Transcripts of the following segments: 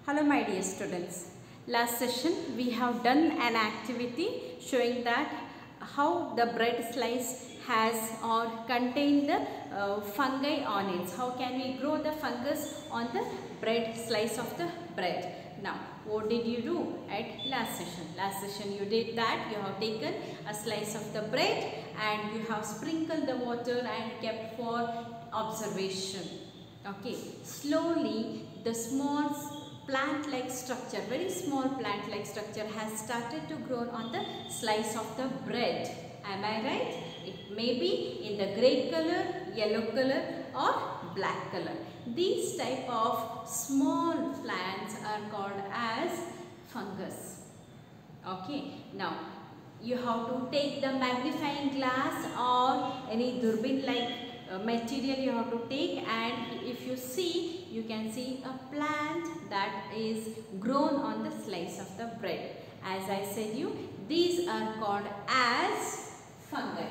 Hello my dear students. Last session we have done an activity showing that how the bread slice has or contain the fungi on it. How can we grow the fungus on the bread slice of the bread? Now what did you do at last session? Last session you did that you have taken a slice of the bread and you have sprinkled the water and kept for observation. Okay, slowly the small plant-like structure, very small plant-like structure has started to grow on the slice of the bread. Am I right? It may be in the grey color, yellow color or black color. These type of small plants are called as fungus. Okay. Now you have to take the magnifying glass or any durbin like material you have to take, and if you see, you can see a plant that is grown on the slice of the bread. As I said you, these are called as fungi.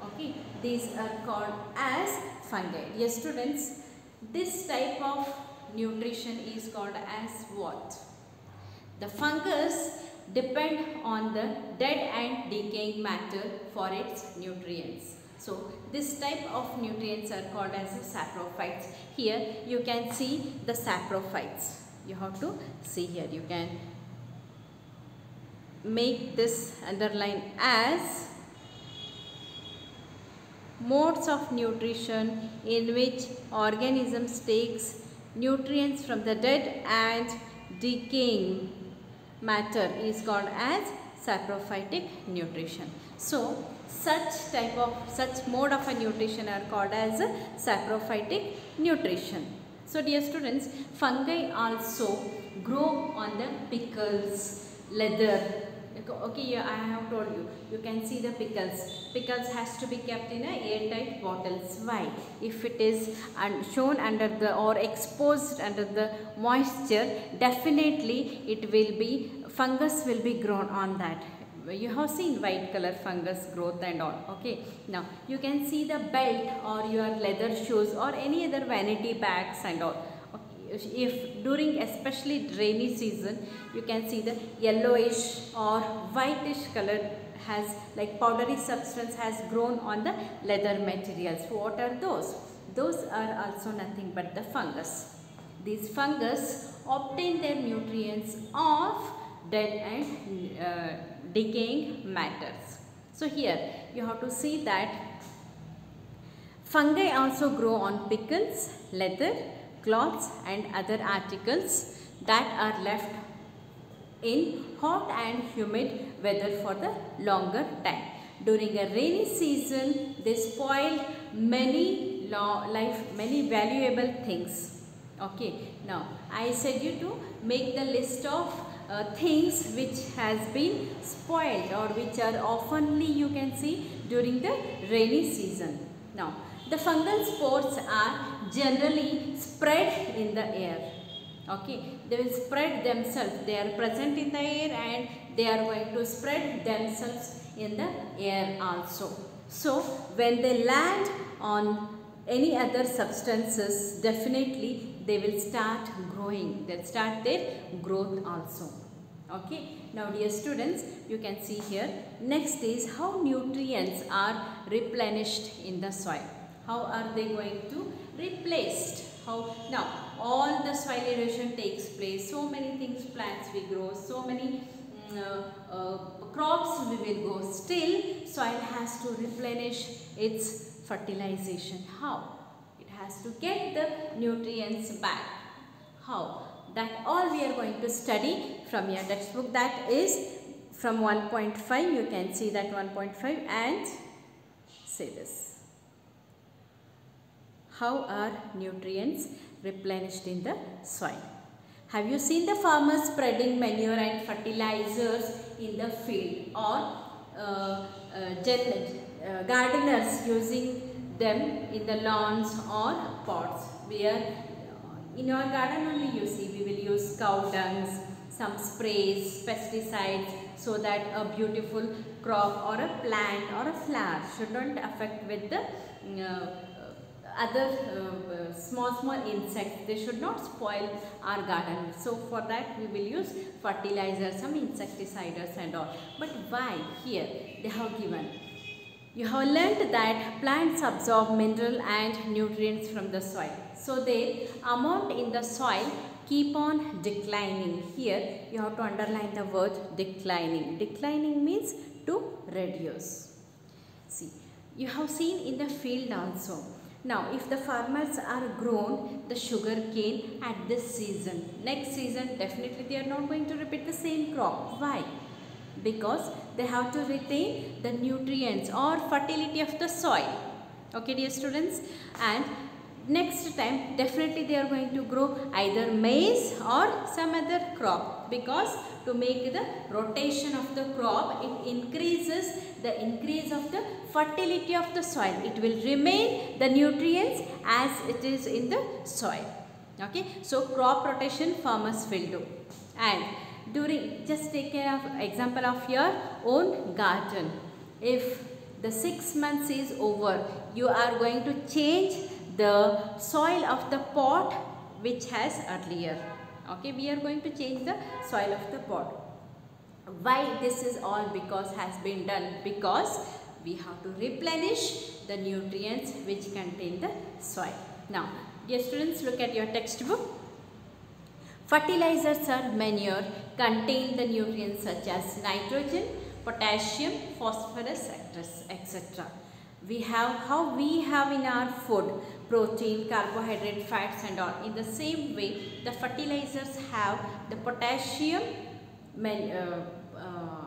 Okay, these are called as fungi. Yes students, this type of nutrition is called as what? The fungus depend on the dead and decaying matter for its nutrients. So this type of nutrients are called as the saprophytes. Here you can see the saprophytes. You have to see here. You can make this underline as modes of nutrition in which organisms takes nutrients from the dead and decaying matter is called as saprophytic nutrition. So such mode of a nutrition are called as saprophytic nutrition. So dear students, fungi also grow on the pickles, leather. Okay, I have told you, you can see the pickles. Pickles has to be kept in a airtight bottles. Why? If it is shown under the or exposed under the moisture, definitely it will be, fungus will be grown on that. You have seen white color fungus growth and all. Okay, now you can see the belt or your leather shoes or any other vanity bags and all. If during especially rainy season, you can see the yellowish or whitish color has like powdery substance has grown on the leather materials. What are those? Those are also nothing but the fungus. These fungus obtain their nutrients of dead and decaying matters. So here you have to see that fungi also grow on pickles, leather, cloths and other articles that are left in hot and humid weather for the longer time. During a rainy season, they spoil many valuable things. Okay, now I said you to make the list of things which has been spoiled or which are oftenly you can see during the rainy season. Now the fungal spores are generally spread in the air. Okay, they will spread themselves. They are present in the air and they are going to spread themselves in the air also. So when they land on any other substances, definitely they will start growing. They'll start their growth also. Okay, now dear students, you can see here. Next is how nutrients are replenished in the soil. How are they going to replaced? How now all the soil erosion takes place. So many things, plants we grow, so many crops we will grow. Still, soil has to replenish its fertilization. How? It has to get the nutrients back. How? That all we are going to study from your textbook. That is from 1.5. You can see that 1.5 and say this. How are nutrients replenished in the soil? Have you seen the farmers spreading manure and fertilizers in the field, or gardeners using them in the lawns or pots? Where in your garden only you see we will use cow dungs, some sprays, pesticides, so that a beautiful crop or a plant or a flower shouldn't affect with the other small insects. They should not spoil our garden. So for that we will use fertilizers, some insecticides and all. But why here they have given? You have learnt that plants absorb mineral and nutrients from the soil. So their amount in the soil keep on declining. Here you have to underline the word declining. Declining means to reduce. See, you have seen in the field also. Now if the farmers are grown the sugar cane at this season, next season definitely they are not going to repeat the same crop. Why? Because they have to retain the nutrients or fertility of the soil. Okay dear students, and next time definitely they are going to grow either maize or some other crop, because to make the rotation of the crop it increases the increase of the fertility of the soil. It will remain the nutrients as it is in the soil. Okay, so crop rotation farmers will do. And during, just take care of example of your own garden. If the 6 months is over, you are going to change the soil of the pot which has earlier. Okay, we are going to change the soil of the pot. Why this is all because has been done? Because we have to replenish the nutrients which contain the soil. Now, dear students, look at your textbook. Fertilizers or manure contain the nutrients such as nitrogen, potassium, phosphorus, etc. We have how we have in our food protein, carbohydrate, fats and all. In the same way, the fertilizers have the potassium,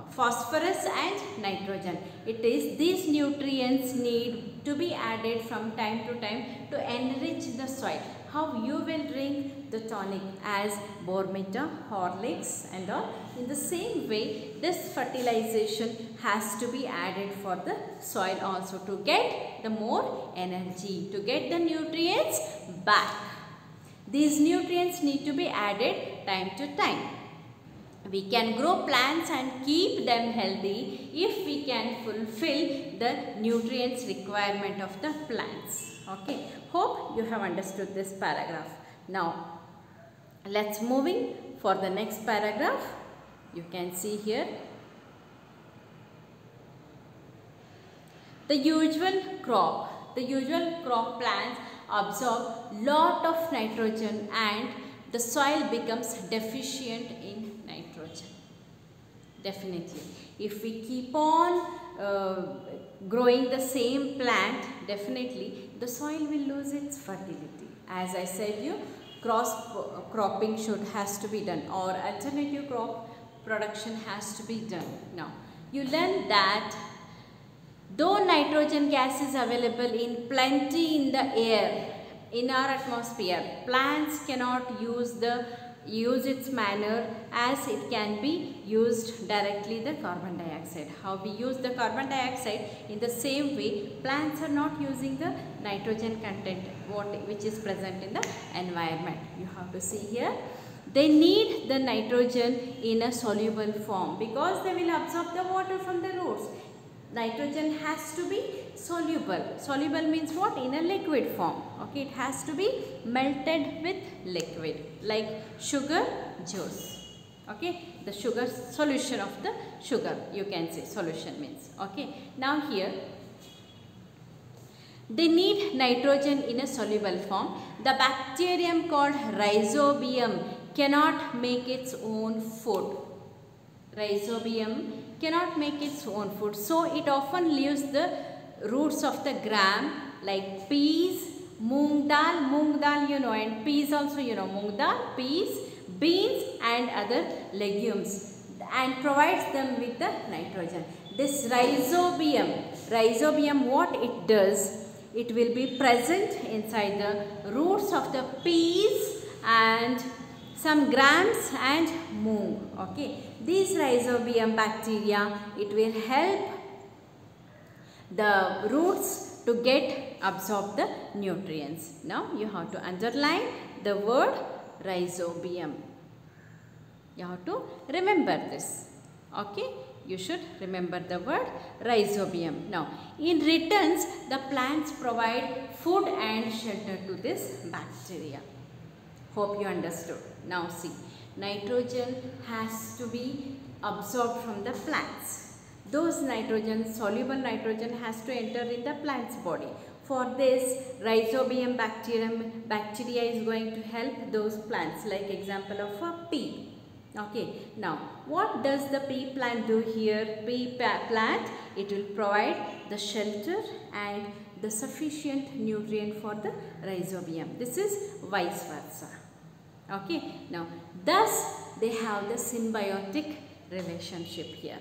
phosphorus and nitrogen. It is these nutrients need to be added from time to time to enrich the soil. How you will drink the tonic as Bournvita, Horlicks and all. In the same way, this fertilization has to be added for the soil also to get the more energy, to get the nutrients back. These nutrients need to be added time to time. We can grow plants and keep them healthy if we can fulfill the nutrients requirement of the plants. Okay, hope you have understood this paragraph. Now, let's moving for the next paragraph. You can see here. The usual crop plants absorb lot of nitrogen and the soil becomes deficient in nitrogen. Definitely, if we keep on growing the same plant, definitely the soil will lose its fertility. As I said you, cropping has to be done, or alternative crop production has to be done. Now, you learn that though nitrogen gas is available in plenty in the air, in our atmosphere, plants cannot use its manner as it can be used directly the carbon dioxide. How we use the carbon dioxide, in the same way plants are not using the nitrogen content which is present in the environment. You have to see here, they need the nitrogen in a soluble form because they will absorb the water from the roots. Nitrogen has to be soluble. Soluble means what? In a liquid form. Okay, it has to be melted with liquid like sugar juice. Okay, the sugar solution of the sugar, you can say solution means. Okay, now here they need nitrogen in a soluble form. The bacterium called Rhizobium cannot make its own food. Rhizobium cannot make its own food, so it often leaves the roots of the gram like peas, moong dal you know, and peas also you know, moong dal, peas, beans and other legumes, and provides them with the nitrogen. This rhizobium what it does, it will be present inside the roots of the peas and some grams and moong. Okay, these rhizobium bacteria, it will help the roots to absorb the nutrients. Now you have to underline the word rhizobium. You have to remember this. Okay, you should remember the word rhizobium. Now in returns, the plants provide food and shelter to this bacteria. Hope you understood. Now see, nitrogen has to be absorbed from the plants. Those nitrogen, soluble nitrogen has to enter in the plant's body. For this, Rhizobium bacteria is going to help those plants, like example of a pea. Okay, now what does the pea plant do here? Pea plant, it will provide the shelter and the sufficient nutrient for the rhizobium. This is vice versa. Okay, now thus they have the symbiotic relationship here.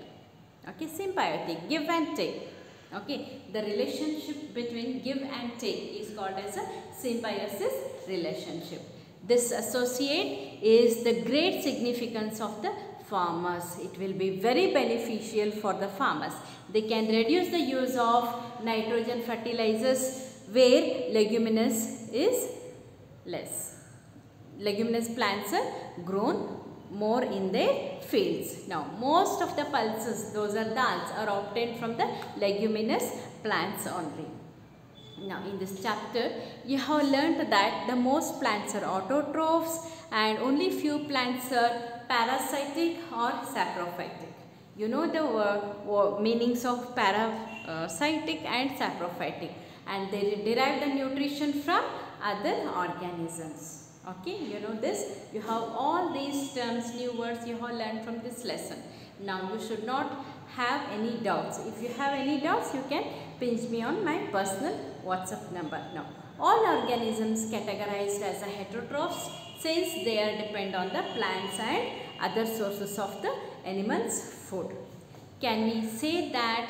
Okay, symbiotic, give and take. Okay, the relationship between give and take is called as a symbiosis relationship. This associate is the great significance of the farmers. It will be very beneficial for the farmers. They can reduce the use of nitrogen fertilizers where leguminous is less. Leguminous plants are grown more in their fields. Now, most of the pulses, those are dals, are obtained from the leguminous plants only. Now, in this chapter, you have learnt that the most plants are autotrophs and only few plants are parasitic or saprophytic. You know the meanings of parasitic and saprophytic, and they derive the nutrition from other organisms. Okay, you know this. You have all these terms, new words you have learned from this lesson. Now, you should not have any doubts. If you have any doubts, you can pinch me on my personal WhatsApp number. Now, all organisms categorized as a heterotrophs since they are depend on the plants and other sources of the animal's food. Can we say that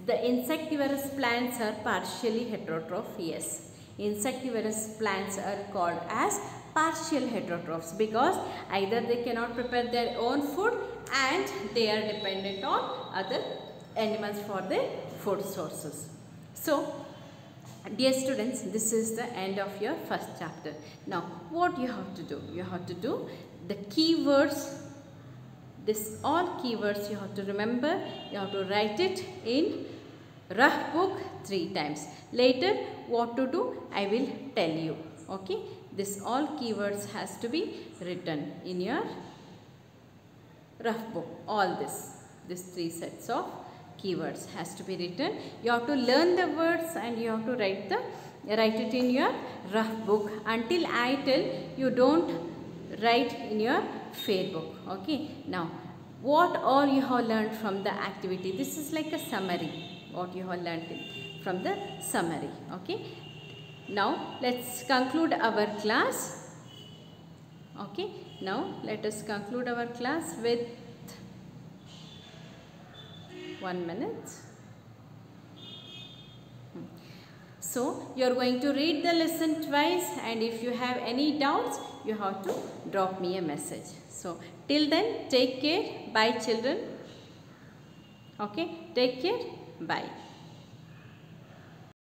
the insectivorous plants are partially heterotroph? Yes. Insectivorous plants are called as partial heterotrophs because either they cannot prepare their own food and they are dependent on other animals for their food sources. So, dear students, this is the end of your first chapter. Now, what you have to do? You have to do the keywords. This all keywords you have to remember. You have to write it in rough book 3 times. Later, what to do, I will tell you. Okay, this all keywords has to be written in your rough book. All this 3 sets of keywords has to be written. You have to learn the words and you have to write it in your rough book. Until I tell you, don't write in your fair book. Okay, now what all you have learned from the activity? This is like a summary. What you have learned from the summary. Okay, now let's conclude our class. Okay, now let us conclude our class with 1 minute. So, you are going to read the lesson twice, and if you have any doubts, you have to drop me a message. So, till then, take care. Bye, children. Okay, take care. Bye.